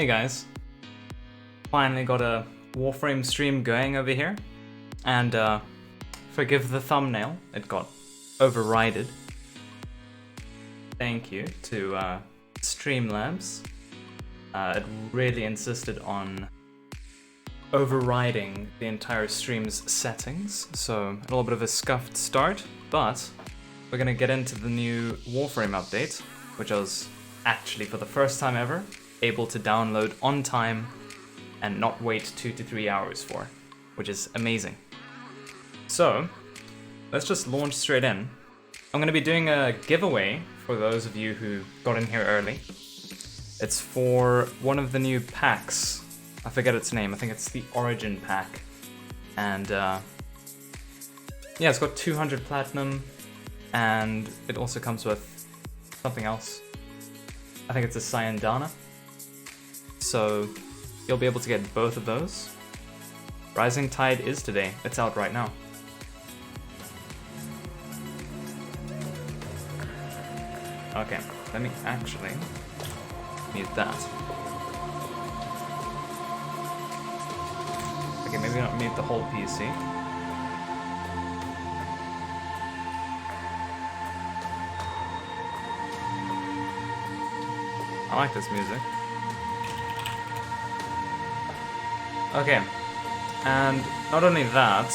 Hey guys, finally got a Warframe stream going over here, and forgive the thumbnail, it got overrided. Thank you to Streamlabs. It really insisted on overriding the entire stream's settings, so a little bit of a scuffed start, but we're gonna get into the new Warframe update, which I was actually, for the first time ever, able to download on time and not wait 2 to 3 hours for, which is amazing. So, let's just launch straight in. I'm going to be doing a giveaway for those of you who got in here early. It's for one of the new packs. I forget its name, I think it's the Origin pack. And yeah, it's got 200 platinum, and it also comes with something else. I think it's a Cyandana. So you'll be able to get both of those. Rising Tide is today, it's out right now. Okay, let me actually mute that. Okay, maybe not mute the whole PC. I like this music. Okay, and not only that,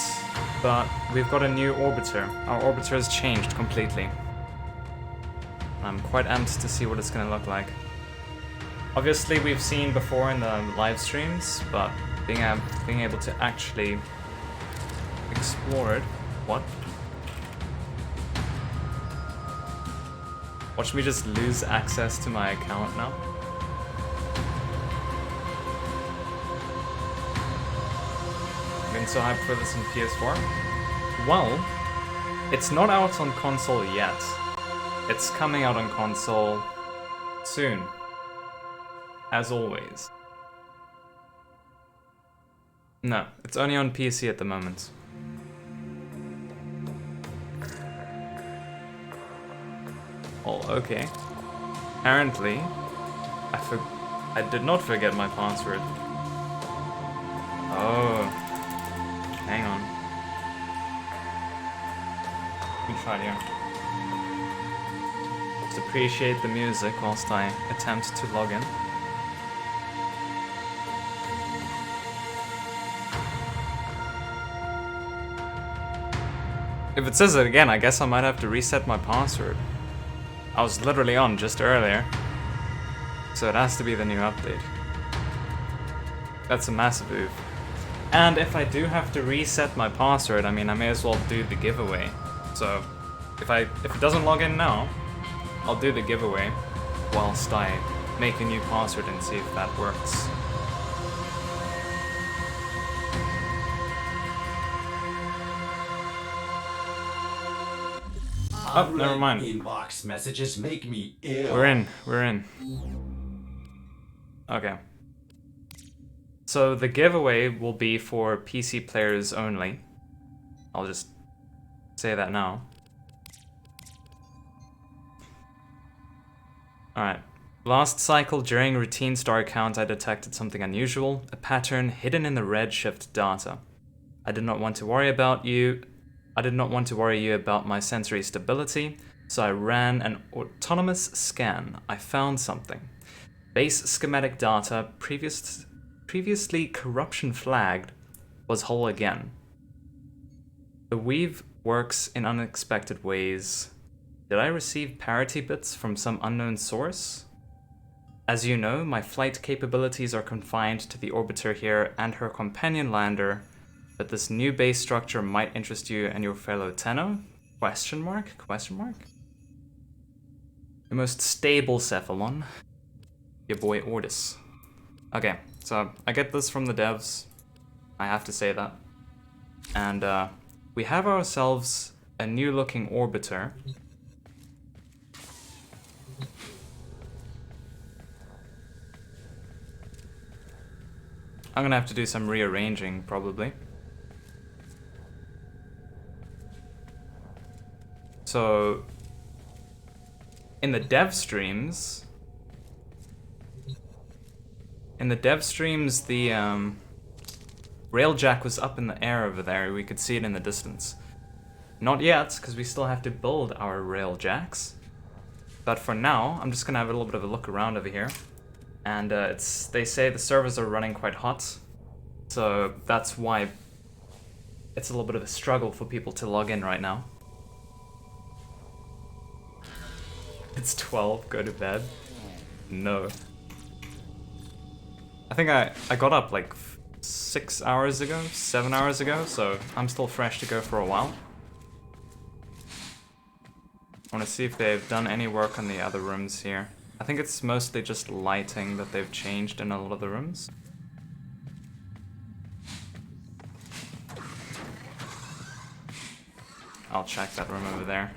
but we've got a new orbiter. Our orbiter has changed completely. I'm quite amped to see what it's gonna look like. Obviously, we've seen before in the live streams, but being able to actually explore it. What? Watch me just lose access to my account now. Been so hyped for this in PS4. Well, it's not out on console yet. It's coming out on console soon, as always. No, it's only on PC at the moment. Oh, okay. Apparently, I did not forget my password. Oh. Hang on. Let me try it here. Just appreciate the music whilst I attempt to log in. If it says it again, I guess I might have to reset my password. I was literally on just earlier. So it has to be the new update. That's a massive oof. And if I do have to reset my password, I mean, I may as well do the giveaway. So, if it doesn't log in now, I'll do the giveaway whilst I make a new password and see if that works. Oh, never mind. Inbox messages make me ill. We're in. Okay. So the giveaway will be for PC players only. I'll just say that now. Alright. Last cycle during routine star count I detected something unusual, a pattern hidden in the redshift data. I did not want to worry you about my sensory stability, so I ran an autonomous scan. I found something. Base schematic data previously corruption flagged was whole again. The weave works in unexpected ways. Did I receive parity bits from some unknown source? As you know, my flight capabilities are confined to the orbiter here and her companion lander, but this new base structure might interest you and your fellow Tenno? Question mark? The most stable Cephalon. Your boy Ordis. Okay, so I get this from the devs. I have to say that. And we have ourselves a new looking orbiter. I'm gonna have to do some rearranging, probably. So, in the dev streams, in the dev streams, the Railjack was up in the air over there. We could see it in the distance. Not yet, because we still have to build our Railjacks. But for now, I'm just gonna have a little bit of a look around over here. And they say the servers are running quite hot. So that's why it's a little bit of a struggle for people to log in right now. It's 12, go to bed. No. I think I got up like 6 hours ago, 7 hours ago, so I'm still fresh to go for a while. I want to see if they've done any work on the other rooms here. I think it's mostly just lighting that they've changed in a lot of the rooms. I'll check that room over there.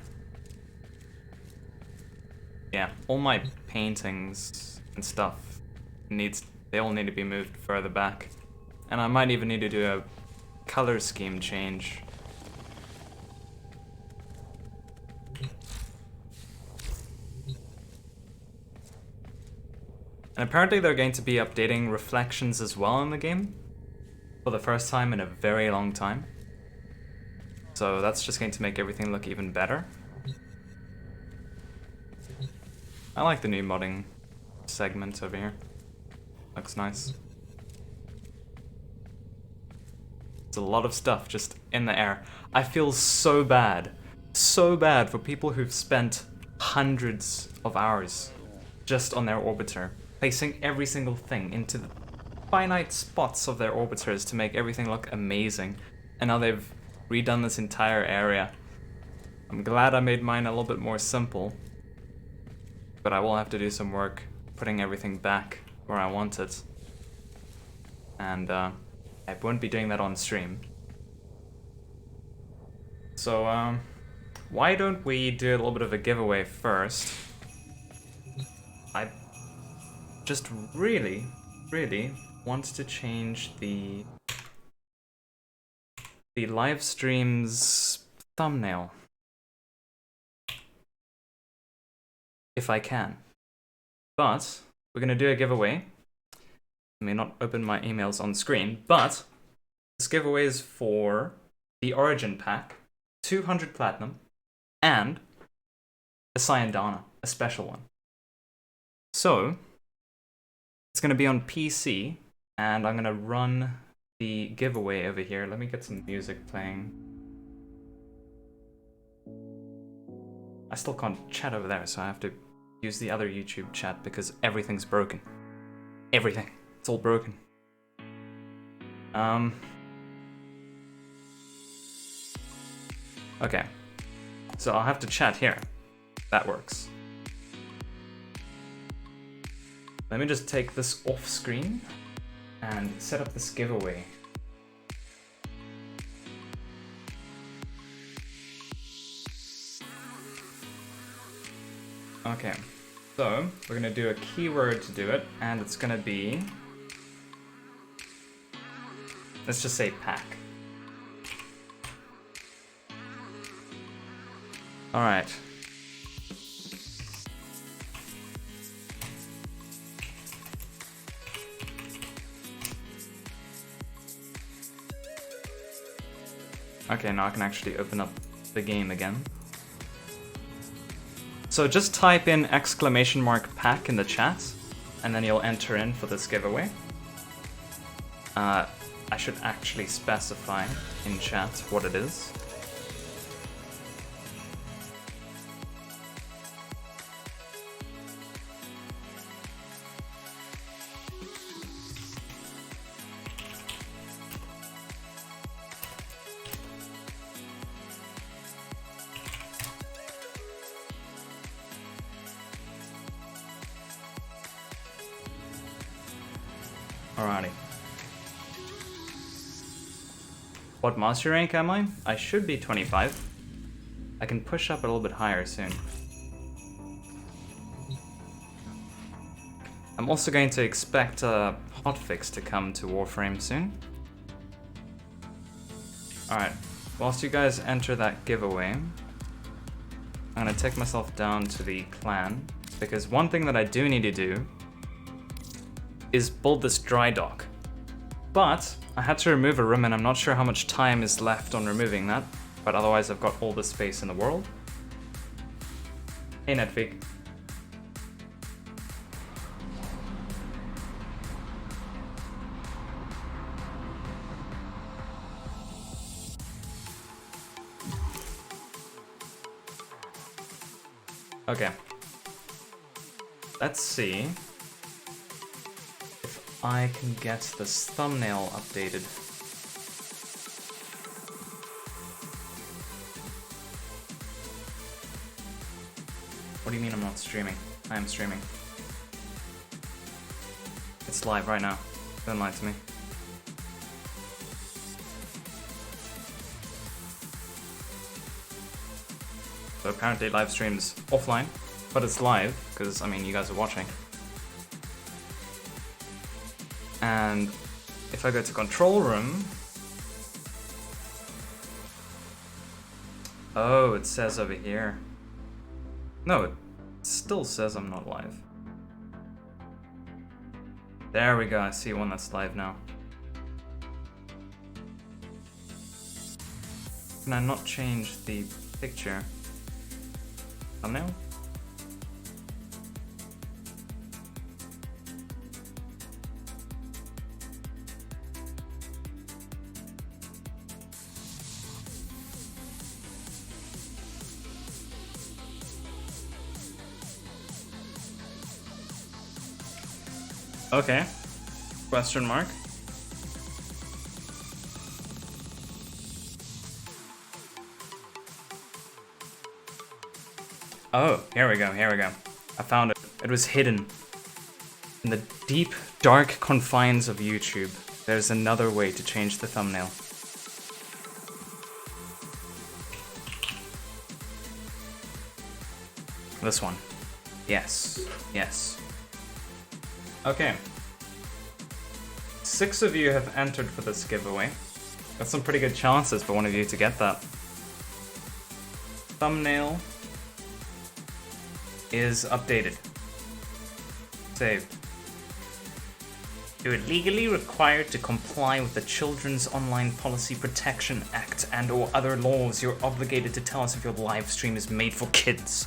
Yeah, all my paintings and stuff they all need to be moved further back. And I might even need to do a color scheme change. And apparently they're going to be updating reflections as well in the game for the first time in a very long time. So that's just going to make everything look even better. I like the new modding segment over here. Looks nice. There's a lot of stuff just in the air. I feel so bad for people who've spent hundreds of hours just on their orbiter, placing every single thing into the finite spots of their orbiters to make everything look amazing. And now they've redone this entire area. I'm glad I made mine a little bit more simple, but I will have to do some work putting everything back where I want it. And I won't be doing that on stream. So why don't we do a little bit of a giveaway first? I just really want to change the live stream's thumbnail, if I can. But we're gonna do a giveaway. I may not open my emails on screen, but this giveaway is for the Origin pack, 200 platinum, and a Cyandana, a special one. So it's gonna be on PC, and I'm gonna run the giveaway over here. Let me get some music playing. I still can't chat over there, so I have to use the other YouTube chat because everything's broken. Everything. It's all broken. Okay. So I'll have to chat here. That works. Let me just take this off screen and set up this giveaway. Okay, so we're gonna do a keyword to do it, and it's gonna be, let's just say pack. All right. Okay, now I can actually open up the game again. So just type in !pack in the chat, and then you'll enter in for this giveaway. I should actually specify in chat what it is. Alrighty. What master rank am I? I should be 25. I can push up a little bit higher soon. I'm also going to expect a hotfix to come to Warframe soon. Alright, whilst you guys enter that giveaway, I'm gonna take myself down to the clan, because one thing that I do need to do is build this dry dock. But I had to remove a room and I'm not sure how much time is left on removing that. But otherwise I've got all the space in the world. Hey Netfig. Okay. Let's see if I can get this thumbnail updated. What do you mean I'm not streaming? I am streaming. It's live right now. Don't lie to me. So apparently live stream's offline, but it's live, because, I mean, you guys are watching. And if I go to control room... Oh, it says over here. No, it still says I'm not live. There we go, I see one that's live now. Can I not change the picture? Thumbnail? Okay. Question mark. Oh, here we go, here we go. I found it. It was hidden. In the deep, dark confines of YouTube, there's another way to change the thumbnail. This one. Yes, yes. Okay. 6 of you have entered for this giveaway. That's some pretty good chances for one of you to get that. Thumbnail is updated. Saved. You are legally required to comply with the Children's Online Policy Protection Act and or other laws. You're obligated to tell us if your live stream is made for kids.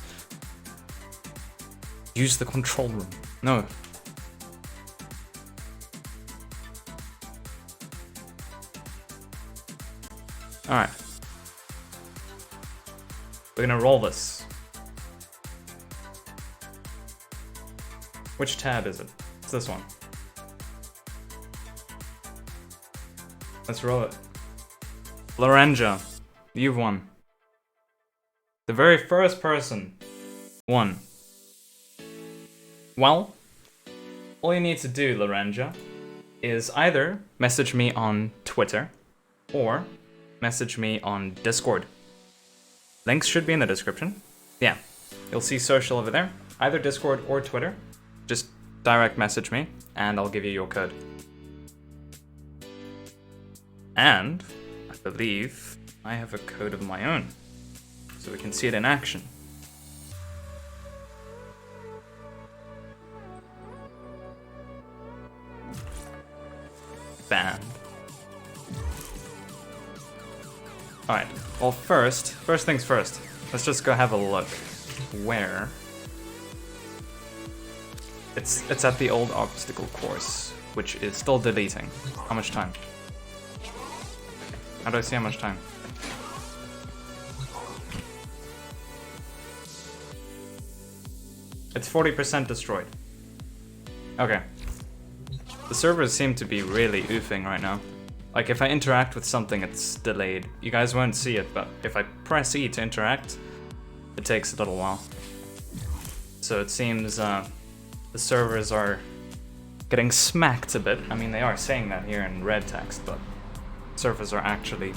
Use the control room. No. Alright. We're gonna roll this. Which tab is it? It's this one. Let's roll it. Lorenja, you've won. The very first person won. Well, all you need to do, Lorenja, is either message me on Twitter or message me on Discord. Links should be in the description. Yeah, you'll see social over there. Either Discord or Twitter. Just direct message me, and I'll give you your code. And I believe I have a code of my own, so we can see it in action. Banned. Alright, well first things first. Let's just go have a look. Where? It's at the old obstacle course, which is still deleting. How much time? How do I see how much time? It's 40% destroyed. Okay. The servers seem to be really oofing right now. Like if I interact with something, it's delayed. You guys won't see it, but if I press E to interact, it takes a little while. So it seems the servers are getting smacked a bit. I mean, they are saying that here in red text, but servers are actually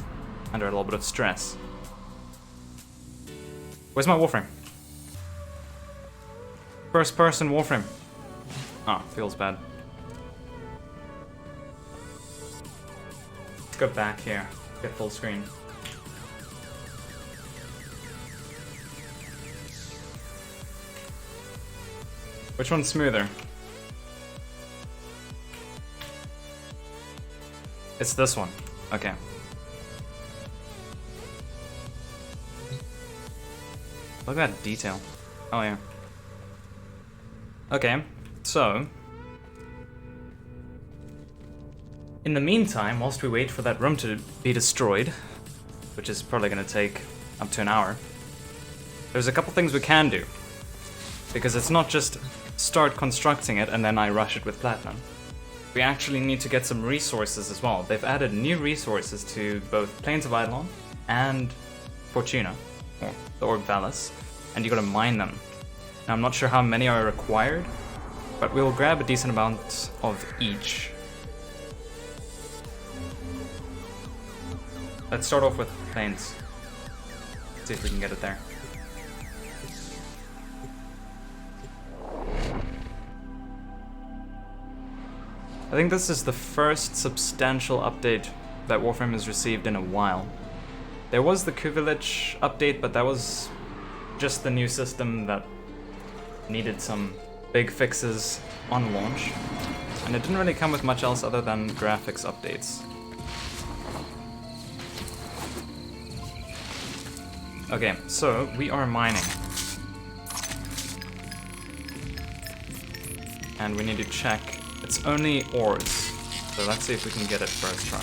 under a little bit of stress. Where's my Warframe? First person Warframe. Oh, feels bad. Let's go back here. Get full screen. Which one's smoother? It's this one. Okay. Look at that detail. Oh yeah. Okay, so in the meantime, whilst we wait for that room to be destroyed, which is probably going to take up to an hour, there's a couple things we can do. Because it's not just start constructing it and then I rush it with platinum. We actually need to get some resources as well. They've added new resources to both Plains of Eidolon and Fortuna, or the Orb Vallis, and you gotta mine them. Now I'm not sure how many are required, but we will grab a decent amount of each. Let's start off with Plains. See if we can get it there. I think this is the first substantial update that Warframe has received in a while. There was the Kuvilich update, but that was just the new system that needed some big fixes on launch, and it didn't really come with much else other than graphics updates. Okay, so we are mining. And we need to check. It's only ores, so let's see if we can get it first try.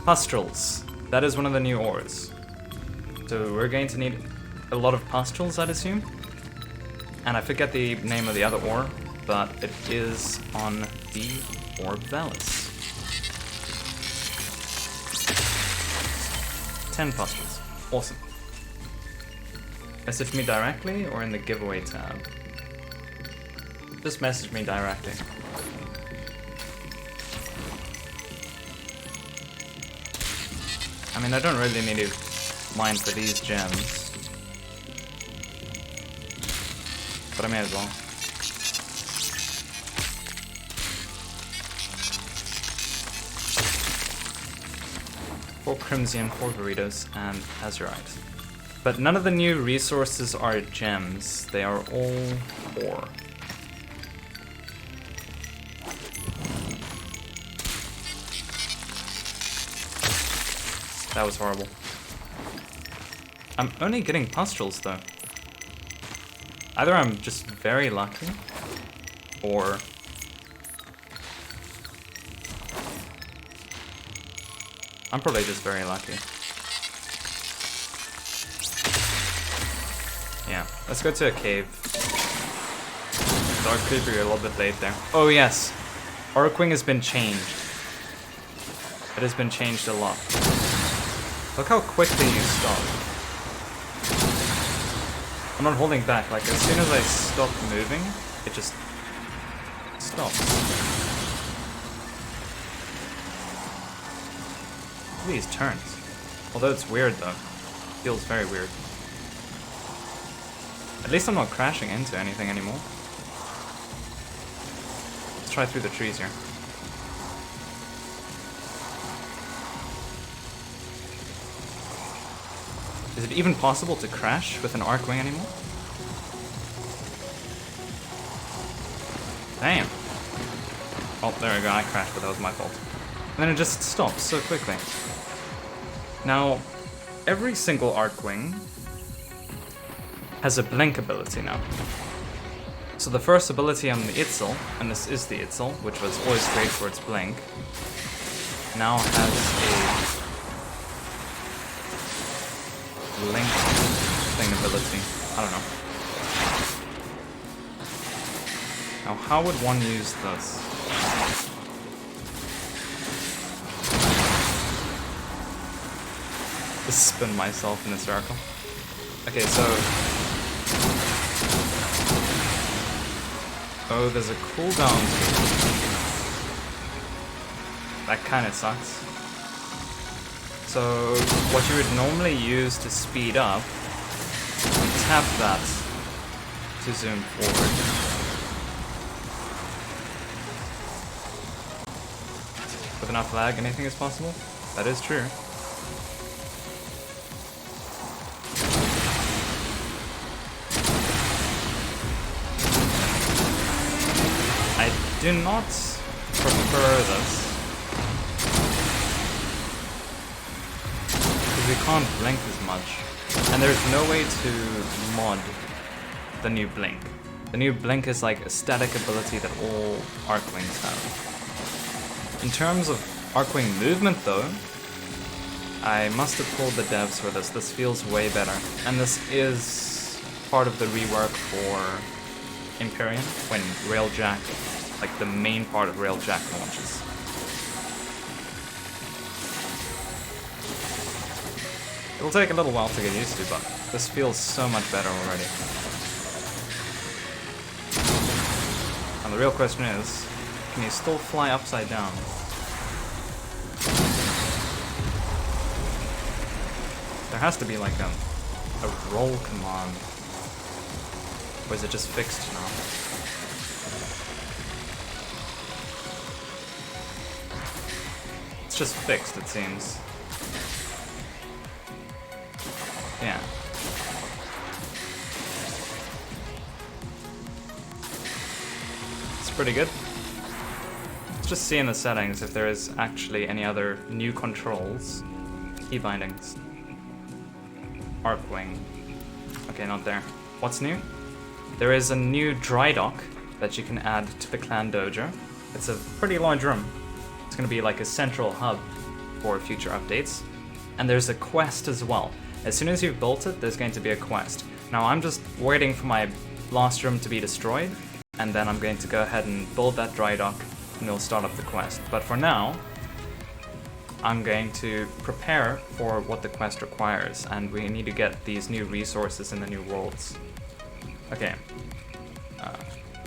Pustules. That is one of the new ores. So we're going to need a lot of pustules, I'd assume. And I forget the name of the other ore, but it is on the Orb Vallis. 10 pustules. Awesome. Message me directly or in the giveaway tab? Just message me directly. I mean, I don't really need to mine for these gems, but I may as well. 4 Crimson, 4 Burritos, and Azurite. But none of the new resources are gems, they are all ore. That was horrible. I'm only getting pustules though. Either I'm just very lucky, or I'm probably just very lucky. Yeah, let's go to a cave. Dark Creeper, you're a little bit late there. Oh yes, Archwing has been changed. It has been changed a lot. Look how quickly you stop. I'm not holding back, like as soon as I stop moving, it just stops. Look at these turns. Although it's weird though. It feels very weird. At least I'm not crashing into anything anymore. Let's try through the trees here. Is it even possible to crash with an Archwing anymore? Damn. Oh, there we go, I crashed, but that was my fault. And then it just stops so quickly. Now, every single Archwing has a blink ability now. So the first ability on the Itzel, and this is the Itzel, which was always great for its blink, now has a blink thing ability. I don't know. Now how would one use this? Just spin myself in a circle. Okay, so oh, there's a cooldown. That kind of sucks. So, what you would normally use to speed up, tap that to zoom forward. With enough lag, anything is possible? That is true. do not prefer this. Because we can't blink as much. And there's no way to mod the new blink. The new blink is like a static ability that all archwings have. In terms of archwing movement though, I must have told the devs for this. This feels way better. And this is part of the rework for Empyrean when Railjack, like the main part of Railjack launches. It'll take a little while to get used to, but this feels so much better already. And the real question is, can you still fly upside down? There has to be like a roll command. Or is it just fixed now? It's just fixed, it seems. Yeah. It's pretty good. Let's just see in the settings if there is actually any other new controls. Key bindings. Archwing. Okay, not there. What's new? There is a new dry dock that you can add to the clan dojo. It's a pretty large room. It's going to be like a central hub for future updates. And there's a quest as well. As soon as you've built it, there's going to be a quest. Now I'm just waiting for my last room to be destroyed, and then I'm going to go ahead and build that dry dock, and we'll start up the quest. But for now, I'm going to prepare for what the quest requires, and we need to get these new resources in the new worlds. Okay.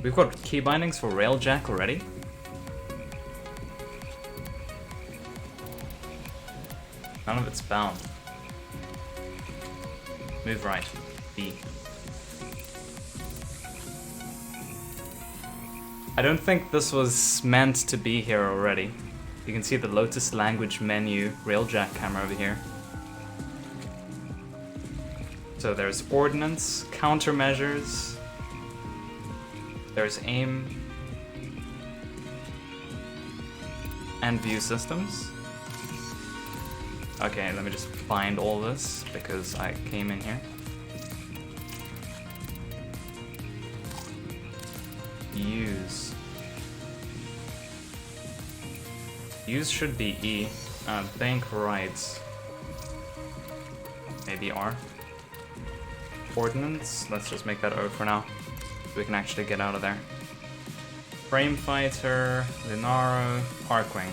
We've got key bindings for Railjack already. None of it's bound. Move right. B. I don't think this was meant to be here already. You can see the Lotus language menu Railjack camera over here. So there's ordnance, countermeasures, there's aim, and view systems. Okay, let me just find all this because I came in here. Use. Use should be E. Bank rights. Maybe R. Ordnance. Let's just make that O for now. So we can actually get out of there. Frame fighter. Linaro. Archwing.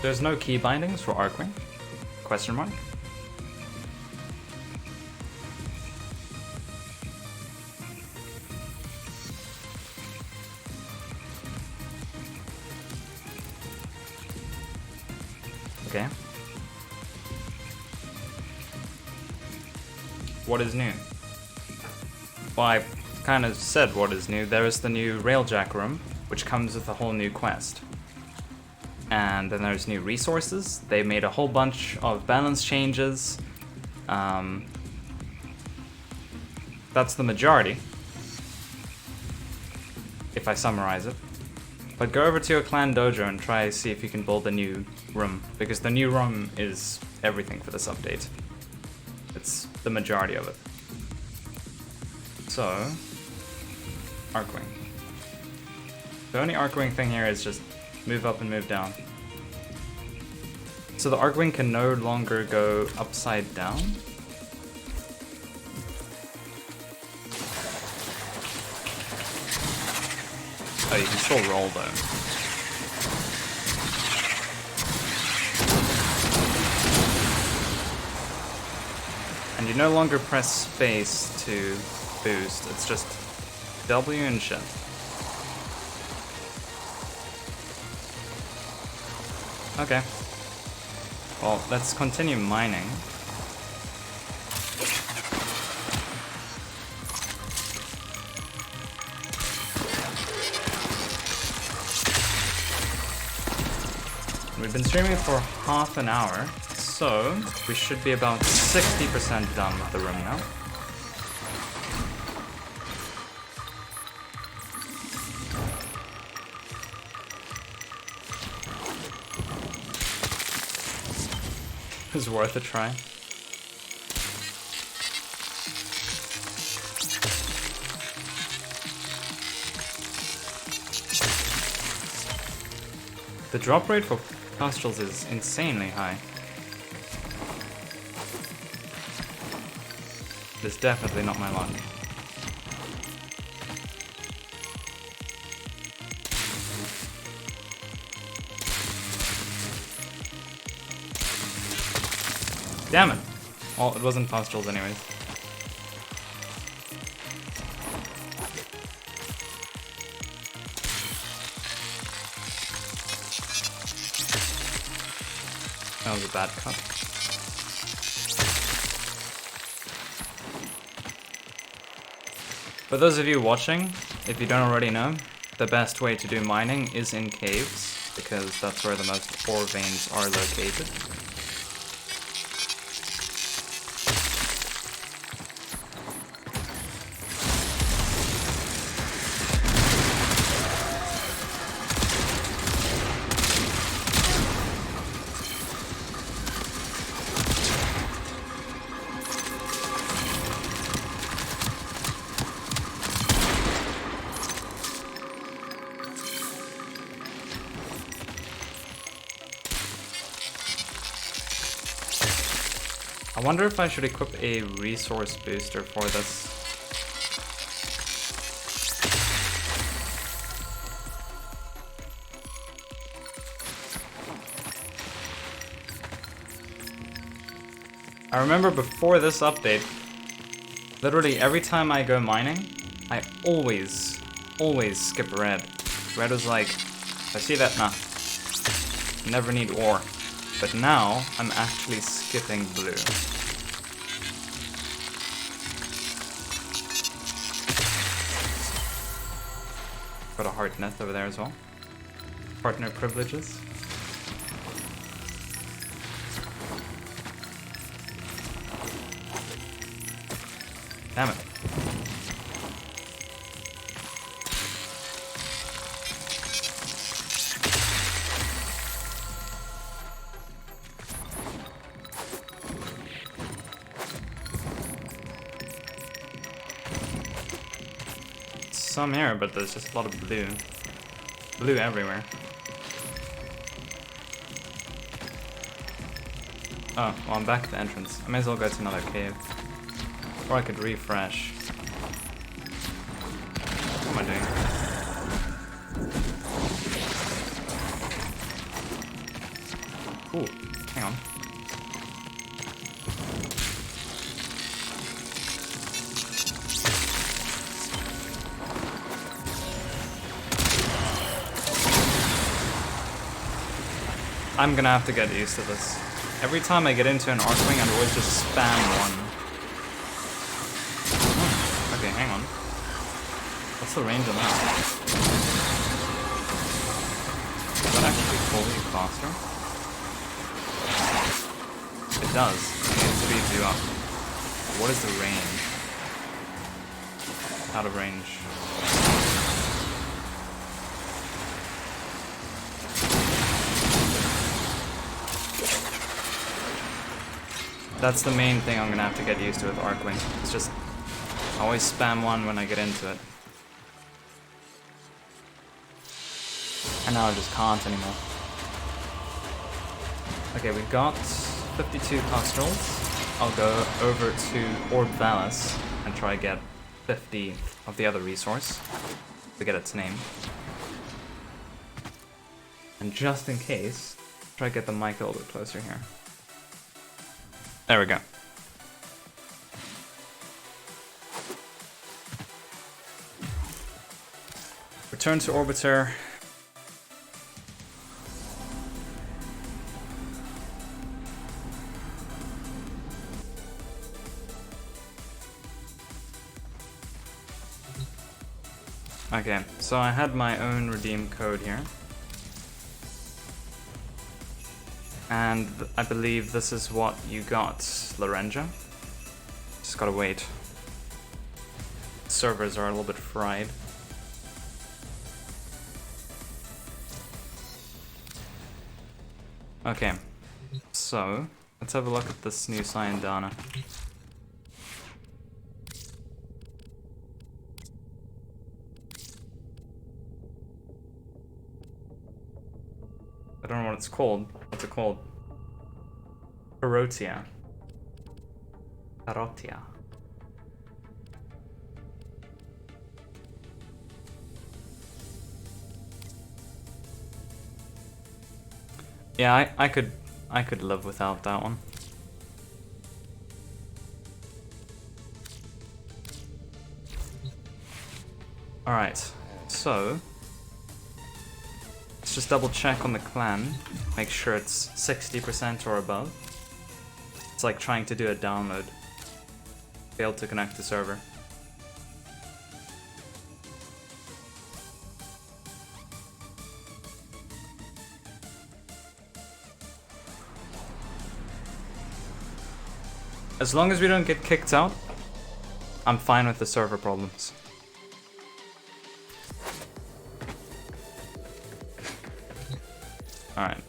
There's no key bindings for Archwing? Question mark? Okay. What is new? Well, I kind of said what is new. There is the new Railjack room, which comes with a whole new quest. And then there's new resources. They made a whole bunch of balance changes. That's the majority, if I summarize it. But go over to your clan dojo and try to see if you can build a new room, because the new room is everything for this update. It's the majority of it. So, Archwing. The only Archwing thing here is just move up and move down. So the Archwing can no longer go upside down. Oh, you can still roll though. And you no longer press space to boost, it's just W and shit. Okay. Well, let's continue mining. We've been streaming for half an hour, so we should be about 60% done with the room now. It's worth a try. The drop rate for Nostrils is insanely high. It's definitely not my luck. Damn it! Well, it wasn't Nostrils anyways. That was a bad cut. For those of you watching, if you don't already know, the best way to do mining is in caves, because that's where the most ore veins are located. I wonder if I should equip a resource booster for this. I remember before this update, literally every time I go mining, I always skip red. Red was like, I see that, nah, never need ore. But now, I'm actually skipping blue. Got a heart nest over there as well. Partner privileges. Damn it. Some here, but there's just a lot of blue. Blue everywhere. Oh, well, I'm back at the entrance. I may as well go to another cave. Or I could refresh. What am I doing? Ooh, hang on. I'm gonna have to get used to this. Every time I get into an archwing, I'd always just spam one. Oh, okay, hang on. What's the range on that? Does that actually pull you faster? It does. It speeds you up. What is the range? Out of range. That's the main thing I'm gonna have to get used to with archwing. It's just, I always spam one when I get into it. And now I just can't anymore. Okay, we got 52 Nostrils. I'll go over to Orb Valis and try to get 50 of the other resource. To get its name. And just in case, try to get the mic a little bit closer here. There we go. Return to Orbiter. Okay, so I had my own redeem code here. And I believe this is what you got, Lorenja. Just gotta wait. Servers are a little bit fried. Okay, so Let's have a look at this new Cyan Dana. I don't know what it's called. What's it called? Parotia. Parotia. Yeah, I could live without that one. Alright, so let's just double check on the clan, make sure it's 60% or above. It's like trying to do a download. Failed to connect to server. As long as we don't get kicked out, I'm fine with the server problems. Alright.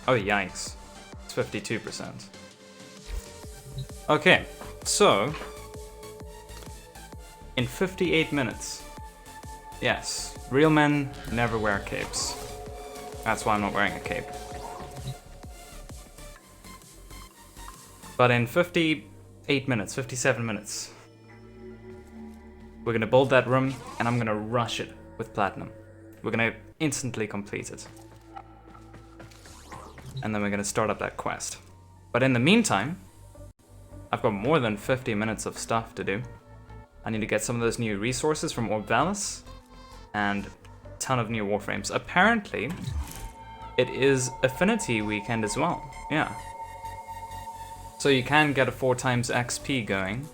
Oh, yikes. It's 52%. Okay, so in 58 minutes. Yes, real men never wear capes. That's why I'm not wearing a cape. But in 58 minutes, 57 minutes, we're gonna build that room and I'm gonna rush it with platinum. We're gonna instantly complete it. And then we're gonna start up that quest. But in the meantime, I've got more than 50 minutes of stuff to do. I need to get some of those new resources from Orbalis and a ton of new Warframes. Apparently, it is Affinity weekend as well. Yeah. So you can get a 4 times XP going,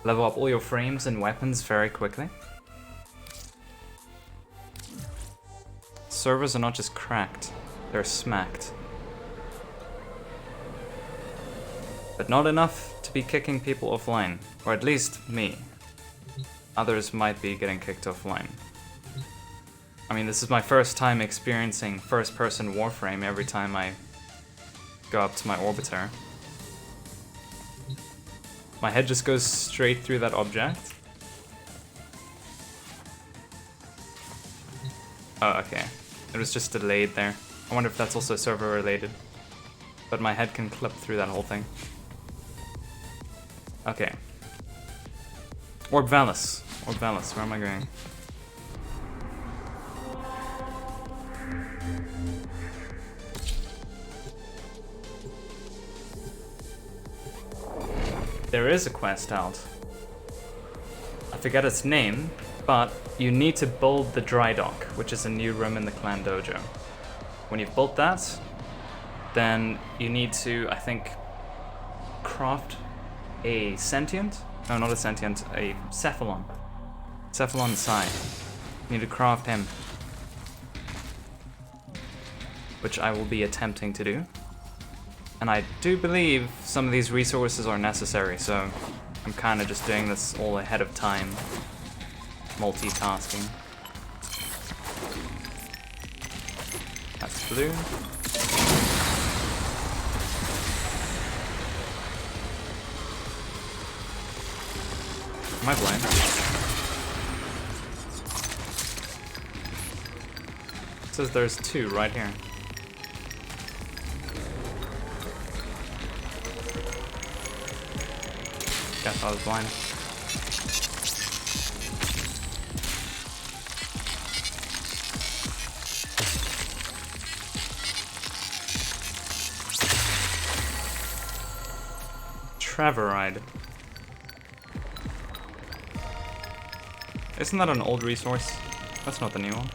level up all your frames and weapons very quickly. Servers are not just cracked, they're smacked. But not enough to be kicking people offline, or at least me. Others might be getting kicked offline. I mean, this is my first time experiencing first-person Warframe every time I go up to my orbiter. My head just goes straight through that object. Oh, okay. It was just delayed there. I wonder if that's also server related. But my head can clip through that whole thing. Okay. Orbalis. Orbalis, where am I going? There is a quest out. I forget its name, but you need to build the Dry Dock, which is a new room in the clan dojo. When you've built that, then you need to, I think, craft a sentient? No, not a sentient, a cephalon. Cephalon Psi. You need to craft him. Which I will be attempting to do. And I do believe some of these resources are necessary, so I'm kind of just doing this all ahead of time. Multitasking. That's blue. Am I blind? It says there's 2 right here. Guess I was blind. Trevoride. Isn't that an old resource? That's not the new one.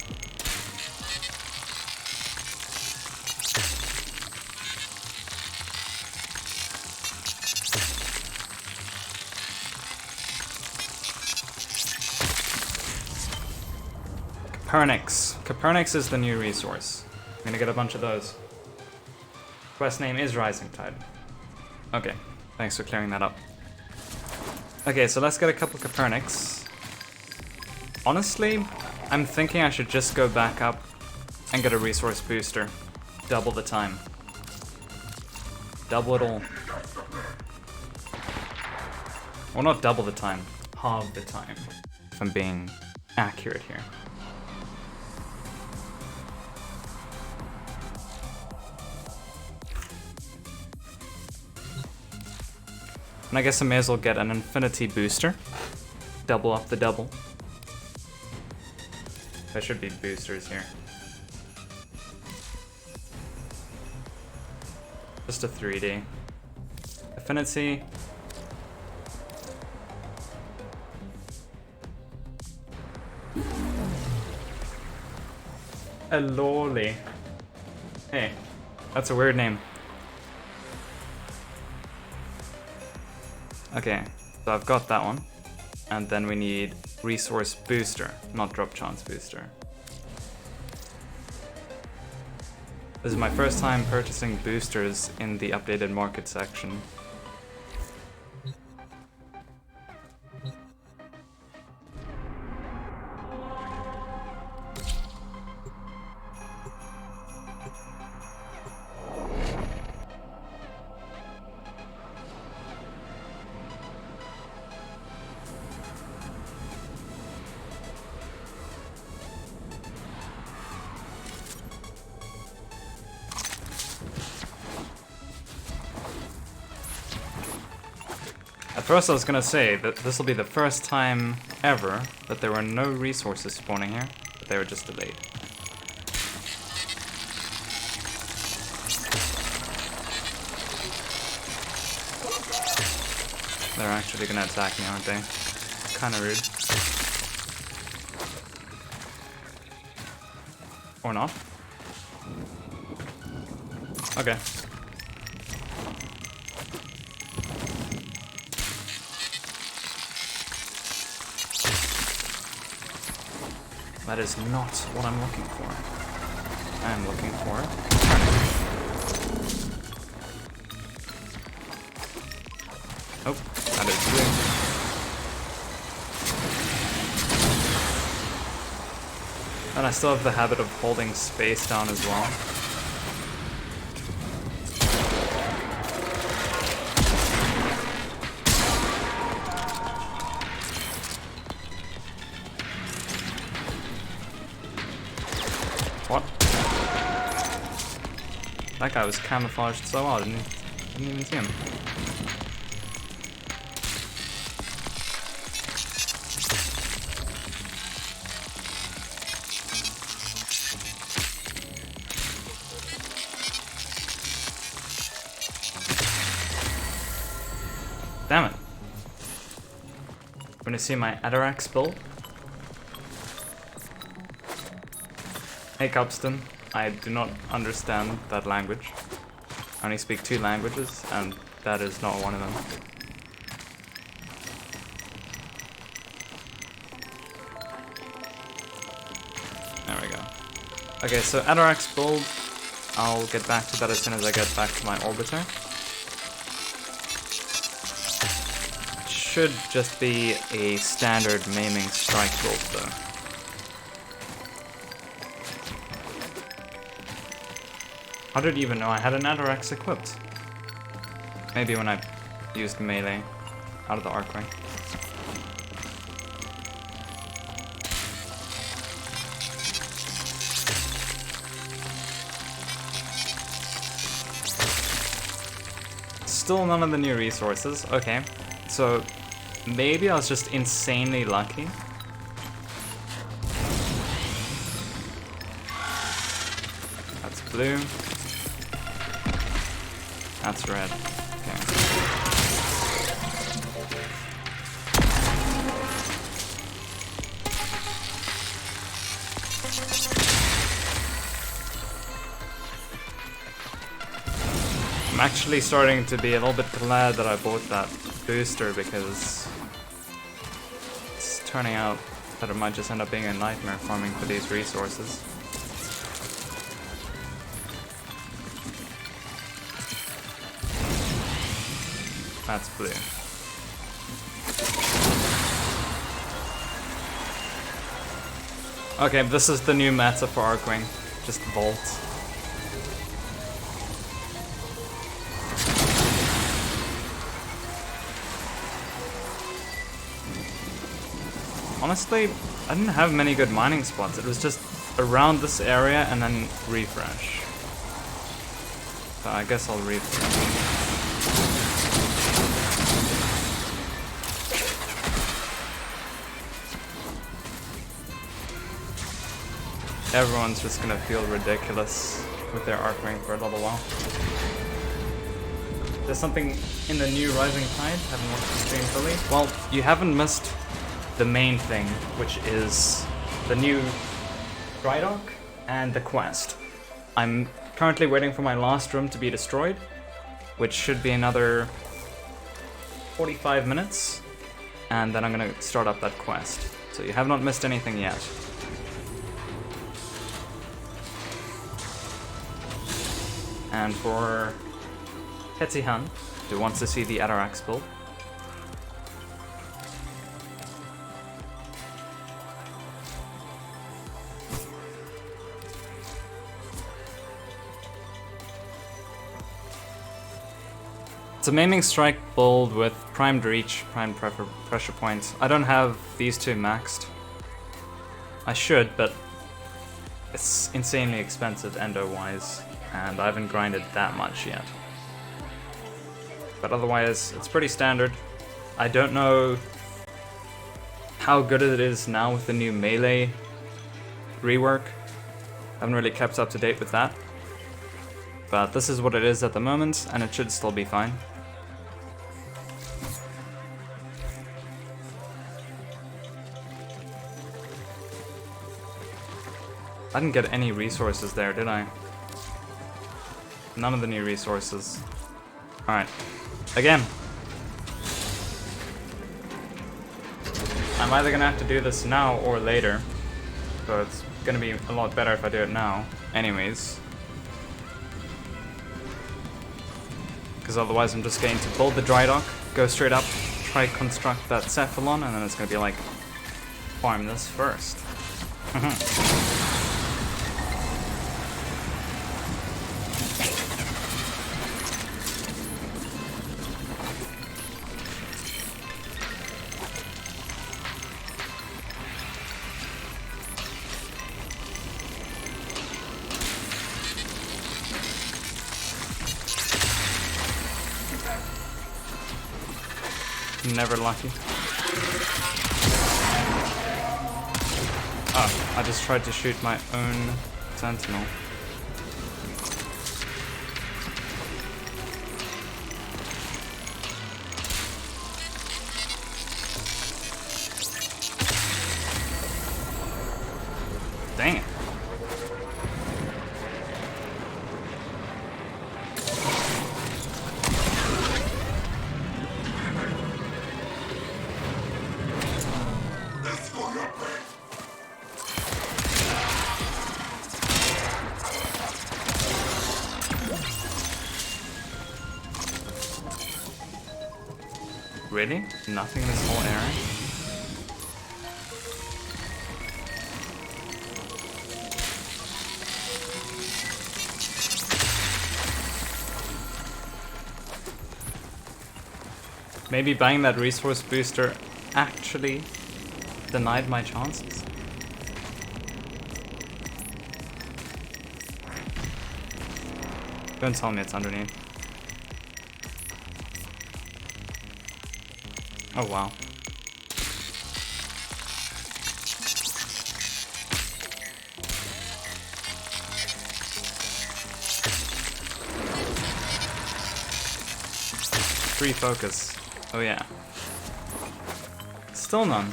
Copernicus. Copernicus is the new resource. I'm gonna get a bunch of those. Quest name is Rising Tide. Okay, thanks for clearing that up. Okay, so let's get a couple Copernicus. Honestly, I'm thinking I should just go back up and get a resource booster. Double the time. Double it all. Well, not double the time. Halve the time. If I'm being accurate here. And I guess I may as well get an infinity booster. Double up the double. There should be boosters here. Just a 3D. Affinity. A lolly. Hey, that's a weird name. Okay, so I've got that one. And then we need resource booster, not drop chance booster. This is my first time purchasing boosters in the updated market section. At first I was gonna say that this will be the first time ever that there were no resources spawning here, but they were just delayed. They're actually gonna attack me, aren't they? Kinda rude. Or not. Okay. That is not what I'm looking for. I am looking for oh, that is blue. And I still have the habit of holding space down as well. What? That guy was camouflaged so well, I didn't even see him. Damn it. I'm gonna see my Atarax build. Hey Cupston, I do not understand that language. I only speak 2 languages, and that is not one of them. There we go. Okay, so Atarax build, I'll get back to that as soon as I get back to my orbiter. It should just be a standard maiming strike build though. How did you even know I had an Atarax equipped? Maybe when I used melee out of the archwing. Still none of the new resources. Okay, so maybe I was just insanely lucky. That's blue. That's red. Okay. I'm actually starting to be a little bit glad that I bought that booster because it's turning out that it might just end up being a nightmare farming for these resources. That's blue. Okay, this is the new meta for archwing. Just vault. Honestly, I didn't have many good mining spots. It was just around this area and then refresh. So I guess I'll refresh. Everyone's just gonna feel ridiculous with their archwing for a little while. There's something in the new Rising Tide, haven't watched the stream fully. Well, you haven't missed the main thing, which is the new Dry Dock and the quest. I'm currently waiting for my last room to be destroyed, which should be another 45 minutes, and then I'm gonna start up that quest. So you have not missed anything yet. And for Hetzi-han, who wants to see the Atarax build, it's a maiming strike build with primed reach, primed pressure points. I don't have these two maxed. I should, but it's insanely expensive endo-wise, and I haven't grinded that much yet. But otherwise, it's pretty standard. I don't know how good it is now with the new melee rework. I haven't really kept up to date with that. But this is what it is at the moment, and it should still be fine. I didn't get any resources there, did I? None of the new resources. Alright. Again. I'm either gonna have to do this now or later. So it's gonna be a lot better if I do it now. Anyways. Because otherwise I'm just going to build the dry dock, go straight up, try construct that cephalon, and then it's gonna be like, farm this first. Never lucky. Oh, I just tried to shoot my own sentinel. Dang it. Really? Nothing in this whole area? Maybe buying that resource booster actually denied my chances. Don't tell me it's underneath. Oh wow. Free focus. Oh yeah. Still none.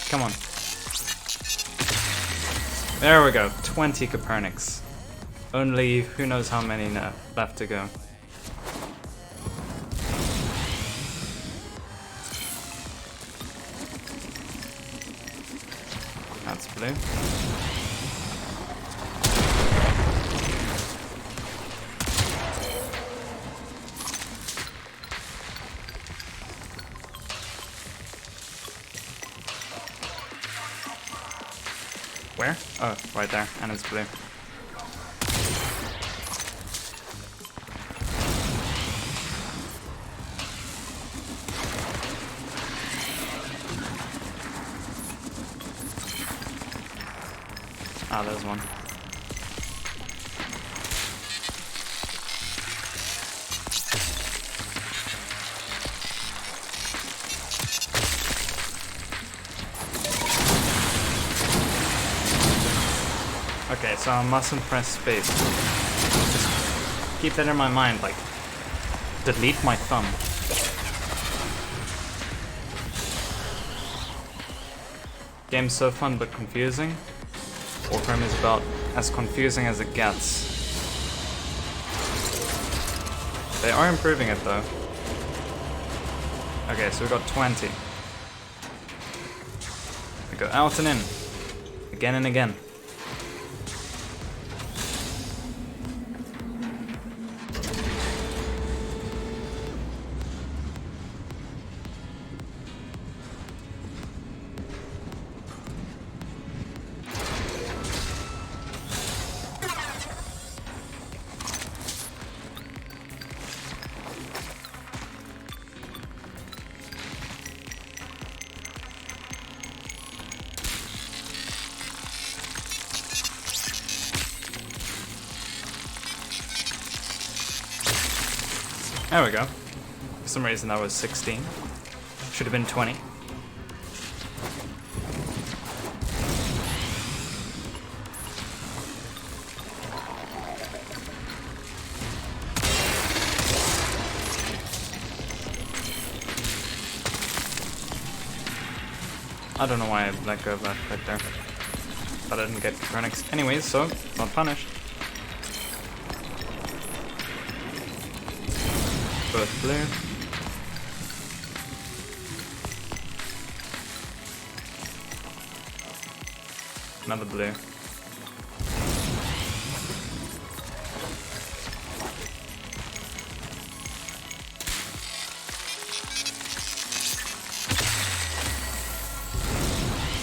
Come on. There we go. 20 Copernics. Only who knows how many left to go. That's blue. Where? Oh, right there, and it's blue. Ah, there's one. Okay, so I mustn't press space. Just keep that in my mind, like, delete my thumb. Game's so fun but confusing. Warframe is about as confusing as it gets. They are improving it though. Okay, so we got 20. We go out and in. Again and again. There we go. For some reason that was 16. Should have been 20. I don't know why I let go of that click there. But I didn't get Chronix anyways, so it's not punished. Both blue. Another blue.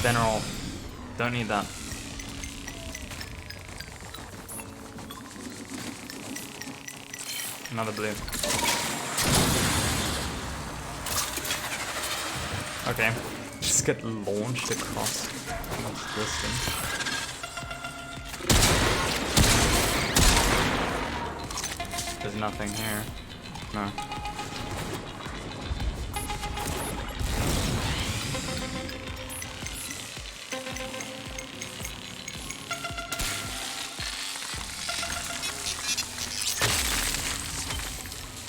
General. Don't need that. Another blue. Okay, just get launched across much distance. There's nothing here. No.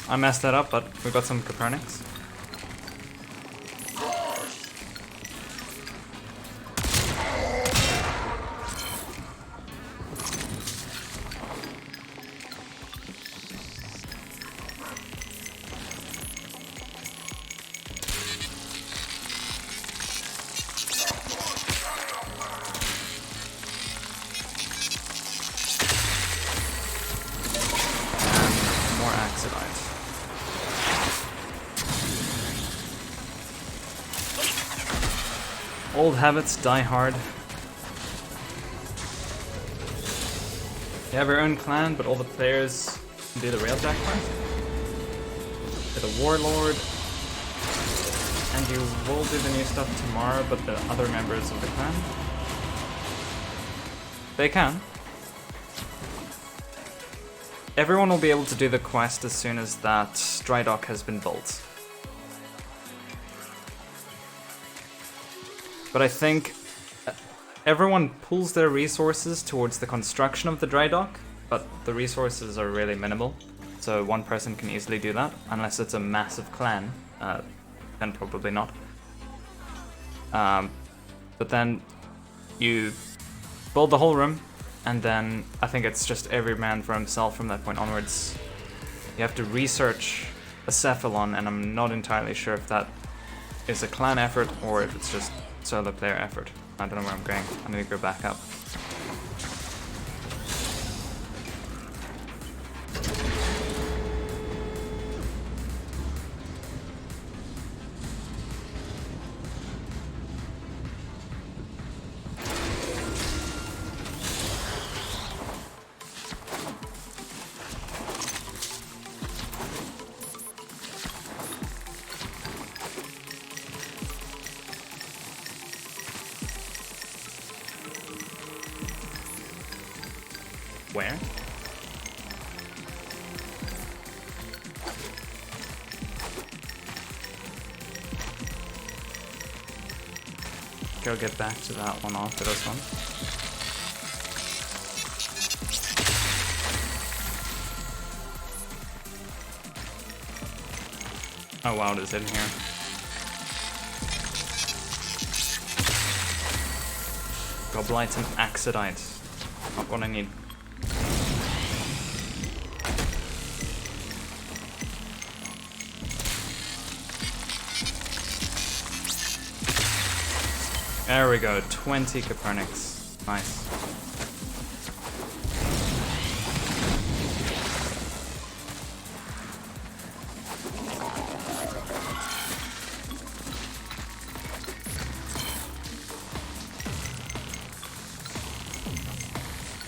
I messed that up, but we got some Copernics. Old habits die hard. You have your own clan, but all the players do the Railjack quest. You're the warlord, and you will do the new stuff tomorrow, but the other members of the clan, they can. Everyone will be able to do the quest as soon as that dry dock has been built. But I think everyone pulls their resources towards the construction of the dry dock, but the resources are really minimal, so one person can easily do that, unless it's a massive clan, then probably not. But then you build the whole room, and then I think it's just every man for himself from that point onwards. You have to research a cephalon, and I'm not entirely sure if that is a clan effort or if it's just solo player effort. I don't know where I'm going. I need to go back up. swear. Go get back to that one after this one. Oh wow, it is in here. Goblite and Axidite. Not what I need. There we go, 20 Copernics. Nice.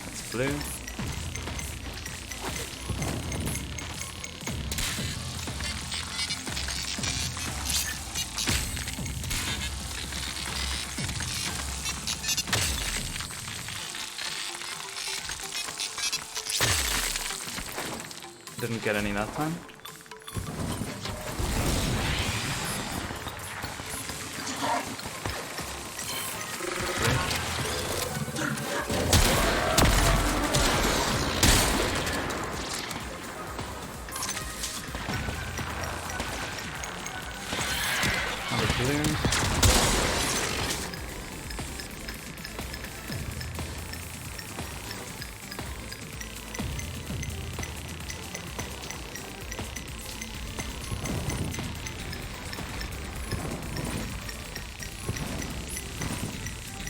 That's blue. Didn't get any that time. Another blue.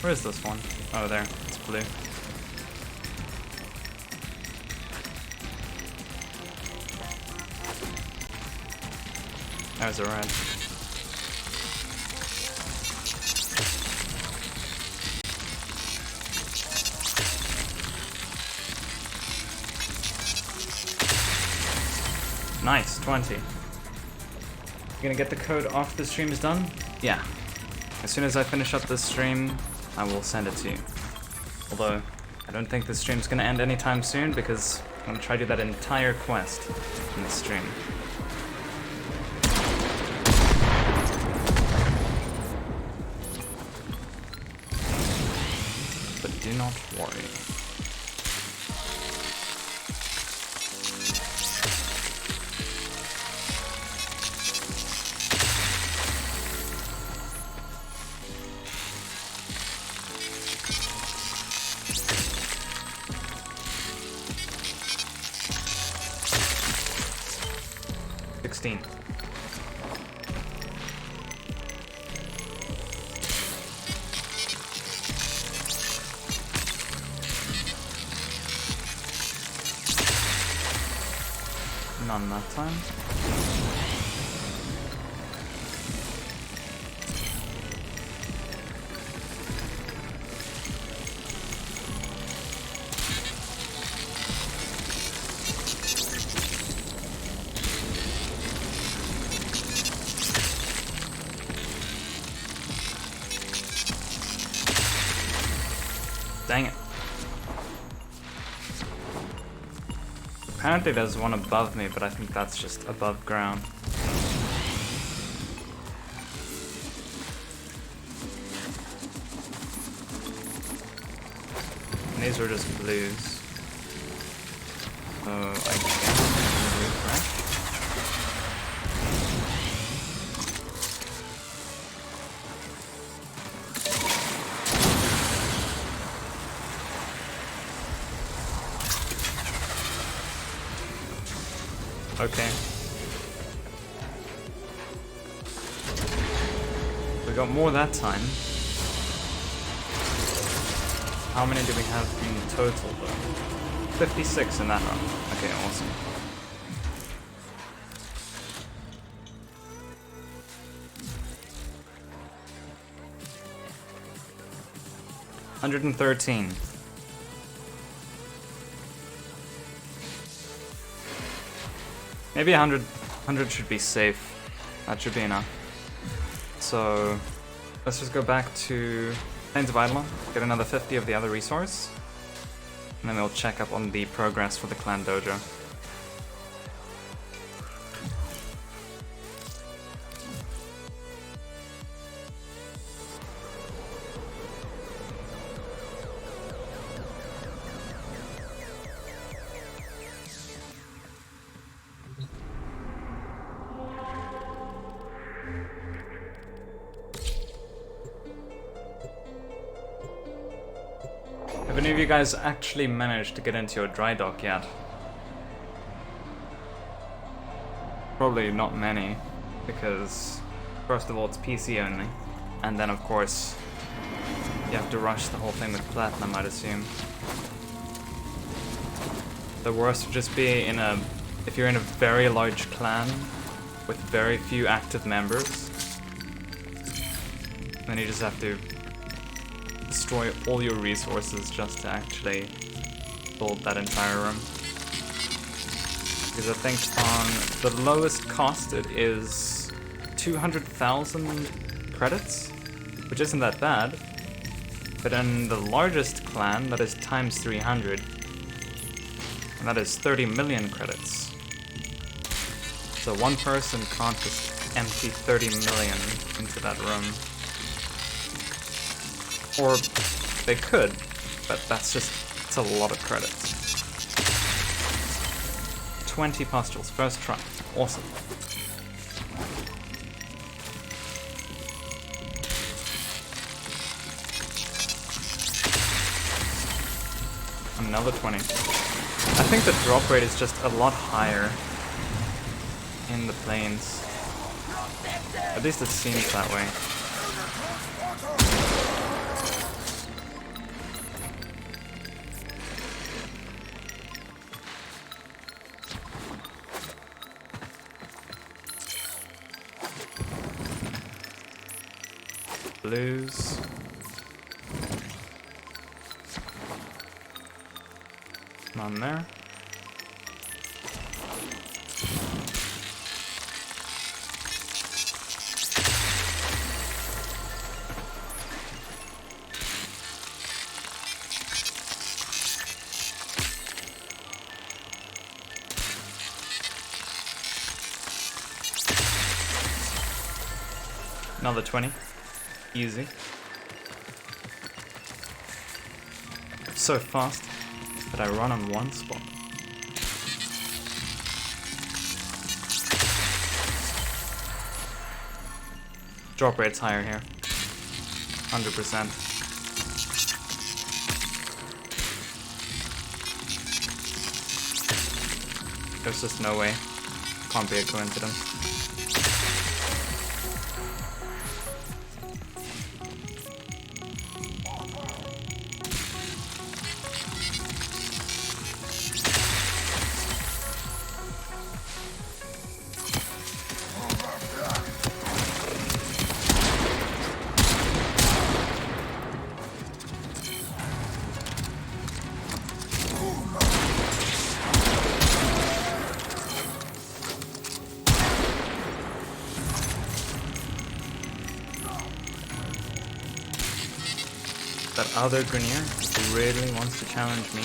Where is this one? Oh, there. It's blue. There's a red. Nice, 20. You gonna get the code after the stream is done? Yeah. As soon as I finish up this stream, I will send it to you. Although, I don't think this stream's gonna end anytime soon because I'm gonna try to do that entire quest in the stream. But do not worry. None that time. Dang it. Apparently there's one above me, but I think that's just above ground. And these were just blues. So I guess refresh. Okay. We got more that time. How many do we have in total though? 56 in that run. Okay, awesome. $113. Maybe 100 should be safe. That should be enough. So let's just go back to Plains of Eidolon, get another 50 of the other resource. And then we'll check up on the progress for the clan dojo. Have any of you guys actually managed to get into your dry dock yet? Probably not many, because first of all it's PC only, and then of course you have to rush the whole thing with platinum, I'd assume. The worst would just be if you're in a very large clan with very few active members, then you just have to destroy all your resources just to actually build that entire room. Because I think on the lowest cost it is 200,000 credits, which isn't that bad. But in the largest clan, that is times 300, and that is 30 million credits. So one person can't just empty 30 million into that room. Or they could, but it's a lot of credits. 20 pustules, first try. Awesome. Another 20. I think the drop rate is just a lot higher in the plains. At least it seems that way. Blues. None there. Another 20. Easy. It's so fast that I run on one spot. Drop rate's higher here. 100%. There's just no way. Can't be a coincidence. That other Grenier really wants to challenge me.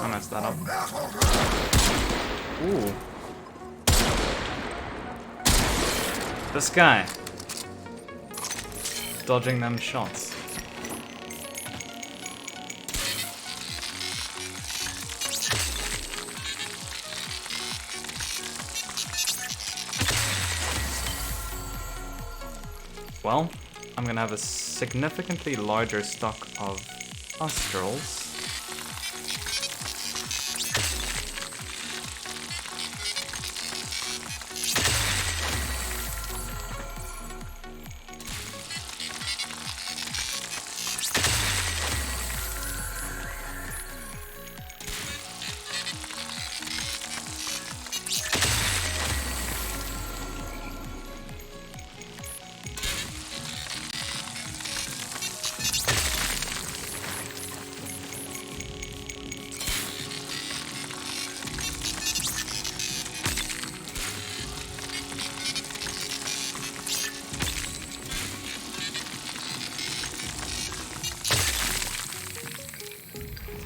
I messed that up. Ooh. This guy. Dodging them shots. Well, I'm gonna have a significantly larger stock of Australs.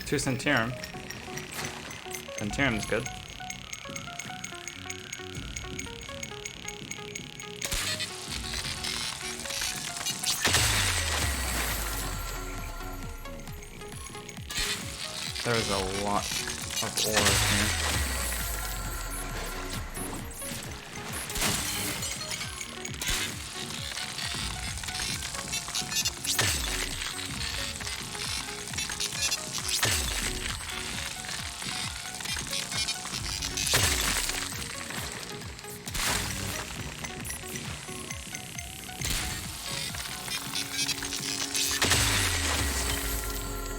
2 Centurium. Centurium's good. There's a lot of ores here.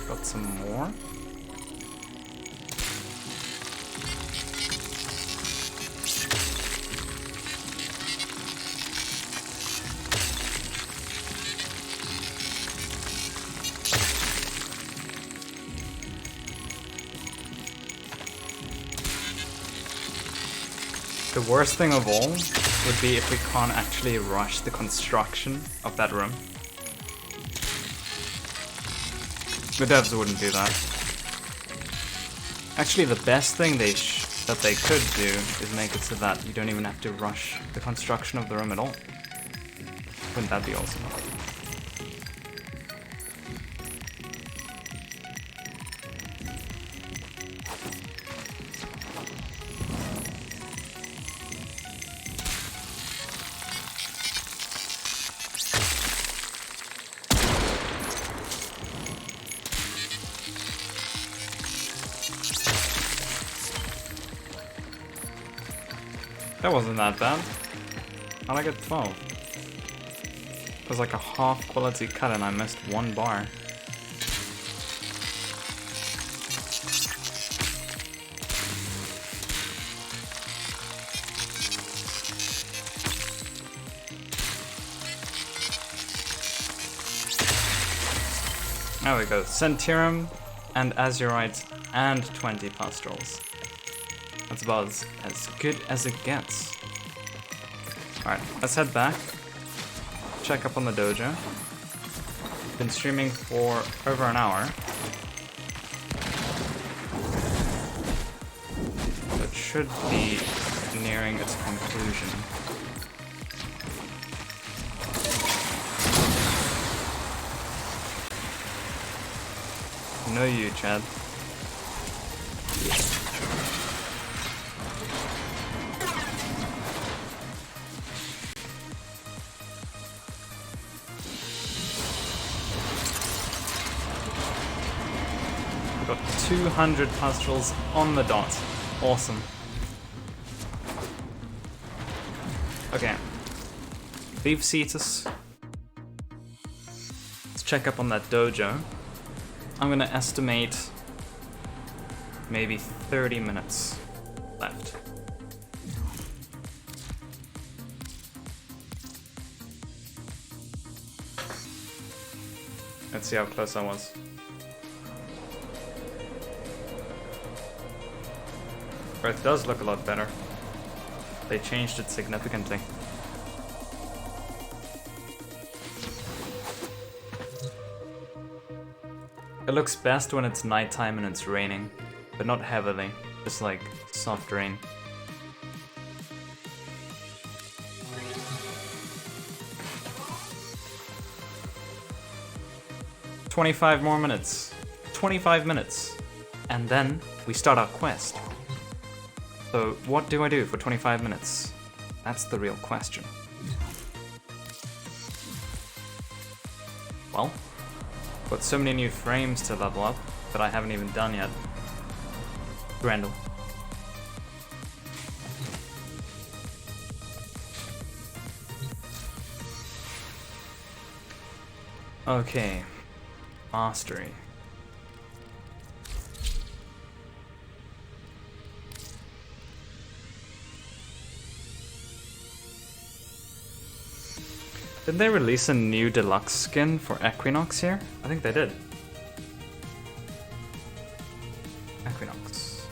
Got some more. The worst thing of all would be if we can't actually rush the construction of that room. The devs wouldn't do that. Actually, the best thing that they could do is make it so that you don't even have to rush the construction of the room at all. Wouldn't that be awesome? That wasn't that bad. How'd I get 12? It was like a half quality cut and I missed 1 bar. There we go. Centurium and Azurite and 20 pastorals. That's about as good as it gets. Alright, let's head back. Check up on the dojo. Been streaming for over an hour. So it should be nearing its conclusion. No you, Chad. Got 200 pastorals on the dot. Awesome. Okay. Leave Cetus. Let's check up on that dojo. I'm gonna estimate maybe 30 minutes left. Let's see how close I was. It does look a lot better. They changed it significantly. It looks best when it's nighttime and it's raining, but not heavily, just like soft rain. "25 more minutes. 25 minutes. And then we start our quest. So what do I do for 25 minutes? That's the real question. Well, got so many new frames to level up that I haven't even done yet. Grendel. Okay. Mastery. Did they release a new deluxe skin for Equinox here? I think they did. Equinox.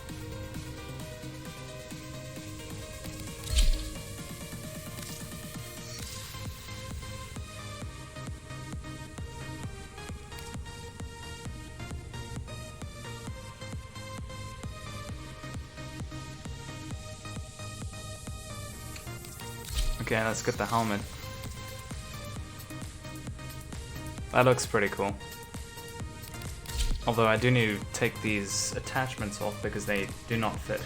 Okay, let's get the helmet. That looks pretty cool. Although I do need to take these attachments off because they do not fit.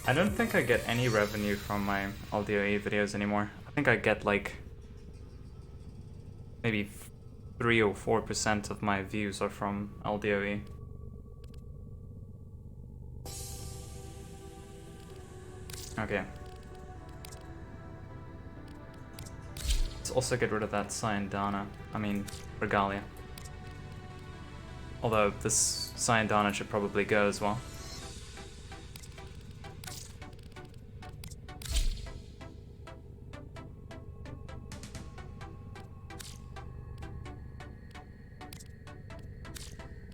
I don't think I get any revenue from my LDOE videos anymore. I think I get like maybe 3 or 4% of my views are from LDOE. Okay. Let's also get rid of that regalia. Although this Cyandana should probably go as well.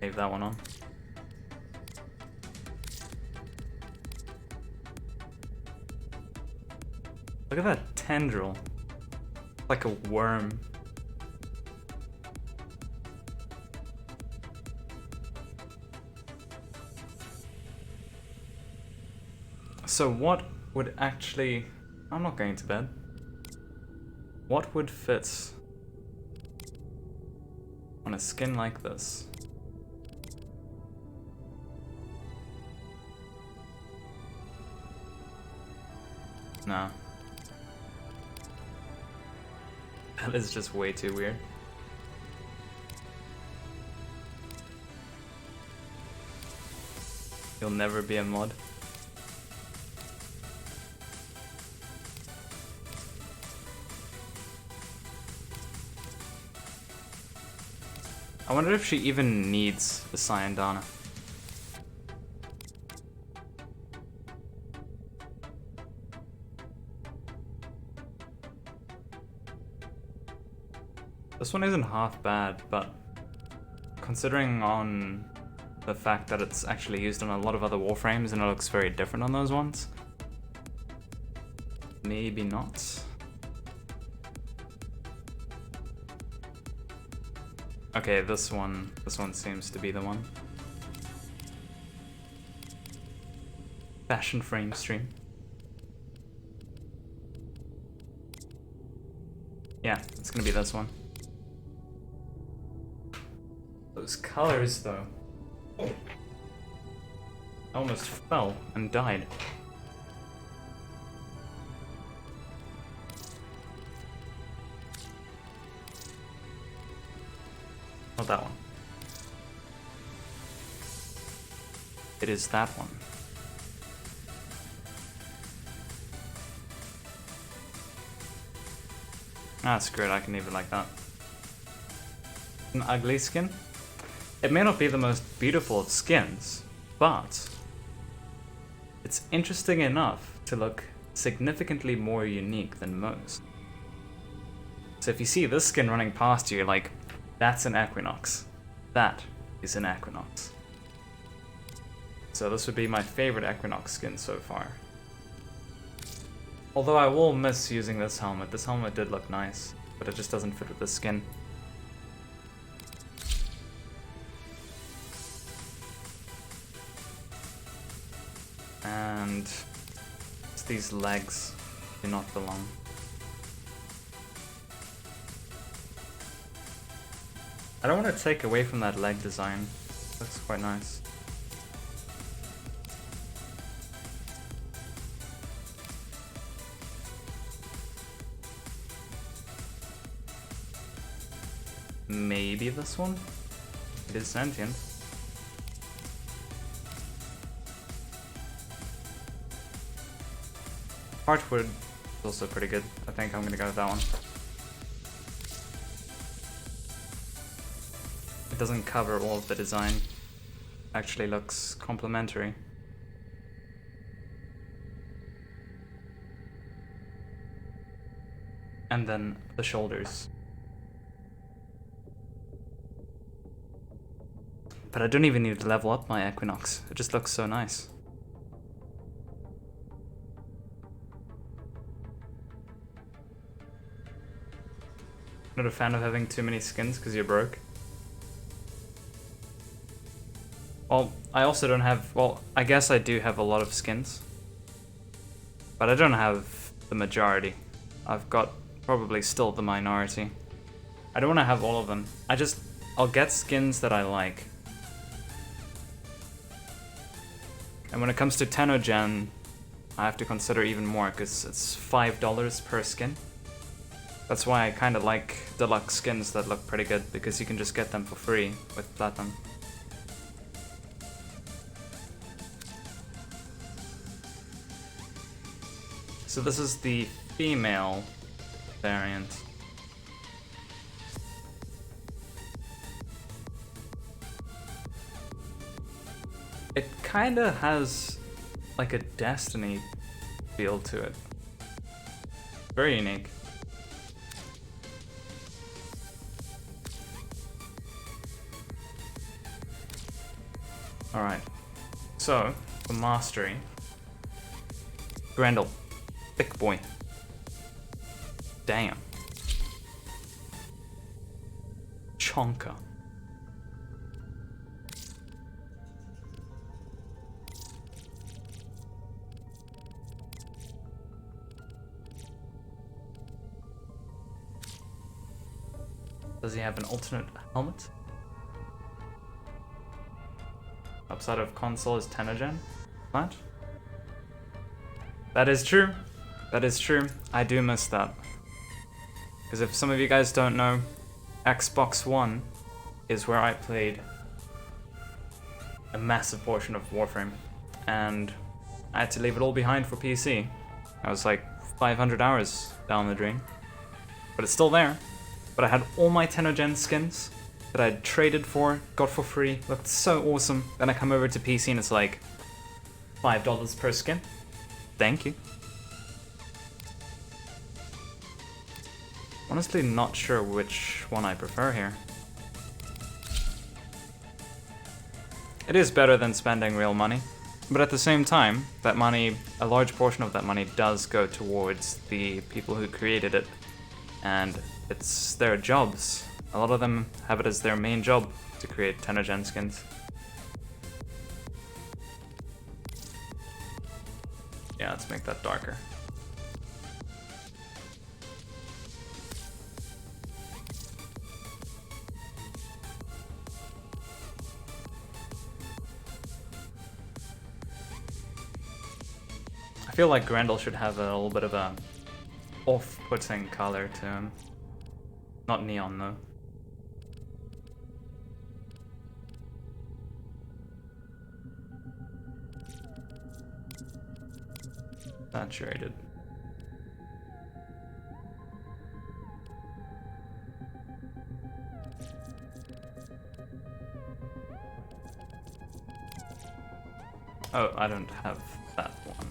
Leave that one on. Look at that tendril. Like a worm. So what would actually... I'm not going to bed. What would fit on a skin like this? Nah. That is just way too weird. You'll never be a mod. I wonder if she even needs the Cyandana. This one isn't half bad, but considering on the fact that it's actually used on a lot of other Warframes and it looks very different on those ones, maybe not. Okay, this one seems to be the one. Fashion frame stream. Yeah, it's gonna be this one. Those colors, though. I almost fell and died. Not that one. It is that one. That's great, I can even like that. An ugly skin? It may not be the most beautiful of skins, but it's interesting enough to look significantly more unique than most. So if you see this skin running past you, you're like, that's an Equinox. That is an Equinox. So this would be my favorite Equinox skin so far. Although I will miss using this helmet. This helmet did look nice, but it just doesn't fit with the skin. And these legs do not belong. I don't want to take away from that leg design. Looks quite nice. Maybe this one? It is sentient. Heartwood is also pretty good. I think I'm gonna go with that one. It doesn't cover all of the design. Actually looks complementary. And then the shoulders. But I don't even need to level up my Equinox. It just looks so nice. Not a fan of having too many skins because you're broke. Well, I also don't have... Well, I guess I do have a lot of skins. But I don't have the majority. I've got probably still the minority. I don't want to have all of them. I'll get skins that I like. And when it comes to Tenogen, I have to consider even more because it's $5 per skin. That's why I kind of like deluxe skins that look pretty good, because you can just get them for free with Platinum. So this is the female variant. It kinda has like a Destiny feel to it. Very unique. Alright, so for mastery, Grendel, big boy. Damn. Chonka. Does he have an alternate helmet? Upside of console is Tenogen? What? That is true. That is true. I do miss that. Because if some of you guys don't know, Xbox One is where I played a massive portion of Warframe. And I had to leave it all behind for PC. I was like 500 hours down the drain. But it's still there. But I had all my Tenogen skins that I had traded for, got for free, looked so awesome. Then I come over to PC and it's like $5 per skin. Thank you. Honestly, not sure which one I prefer here. It is better than spending real money, but at the same time, that money, a large portion of that money does go towards the people who created it, and it's their jobs. A lot of them have it as their main job to create Tenogen skins. Yeah, let's make that darker. I feel like Grendel should have a little bit of a off-putting color to him. Not neon though. Saturated. Oh, I don't have that one.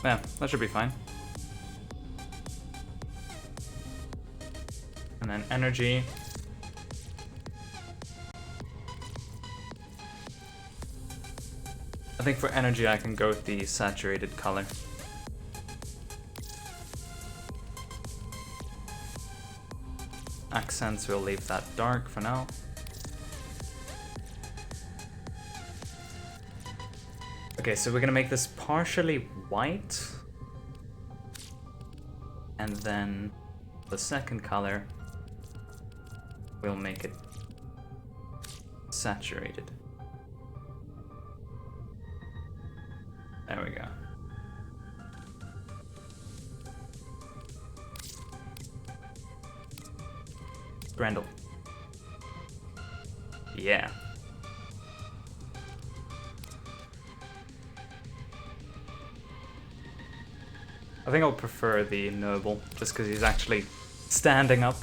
Yeah, that should be fine. And then energy. I think for energy I can go with the saturated color. Accents, we'll leave that dark for now. Okay, so we're gonna make this partially white. And then the second color, we'll make it saturated. There we go. Grendel. Yeah. I think I'll prefer the noble, just because he's actually standing up.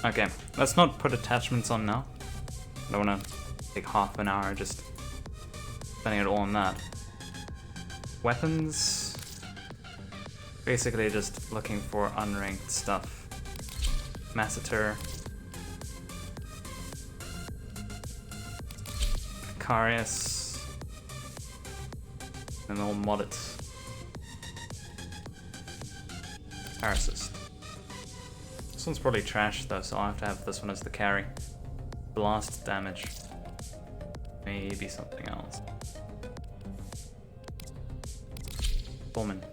Okay, let's not put attachments on now. I don't want to take half an hour just spending it all on that. Weapons. Basically just looking for unranked stuff. Masseter. Carius. And all modded. Parasist. This one's probably trash though, so I'll have to have this one as the carry. Blast damage. Maybe something else. Pullman.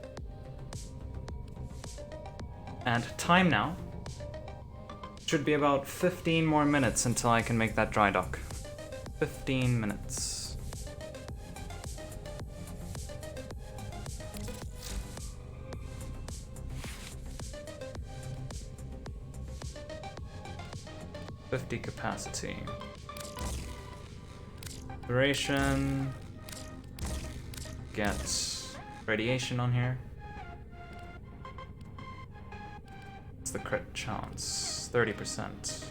And time now. Should be about 15 more minutes until I can make that dry dock. 15 minutes. $50 capacity. Duration. Get radiation on here. What's the crit chance? 30%.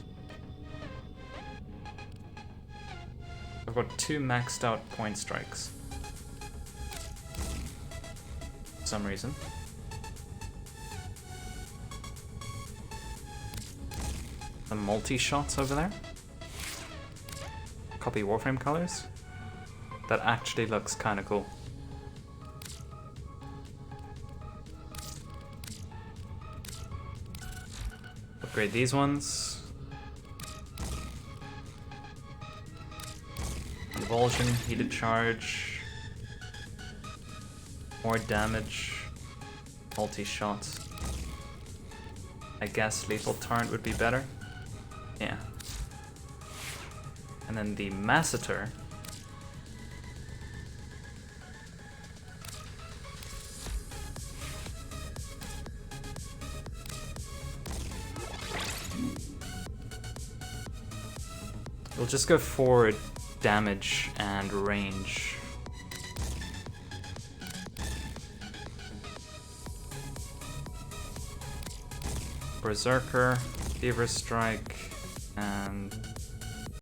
I've got 2 maxed out point strikes. For some reason. Some multi-shots over there. Copy Warframe colors. That actually looks kinda cool. Upgrade these ones. Convulsion, heated charge. More damage. Multi-shot. I guess lethal torrent would be better. Yeah. And then the masseter. We'll just go for damage and range. Berserker, Fever Strike, and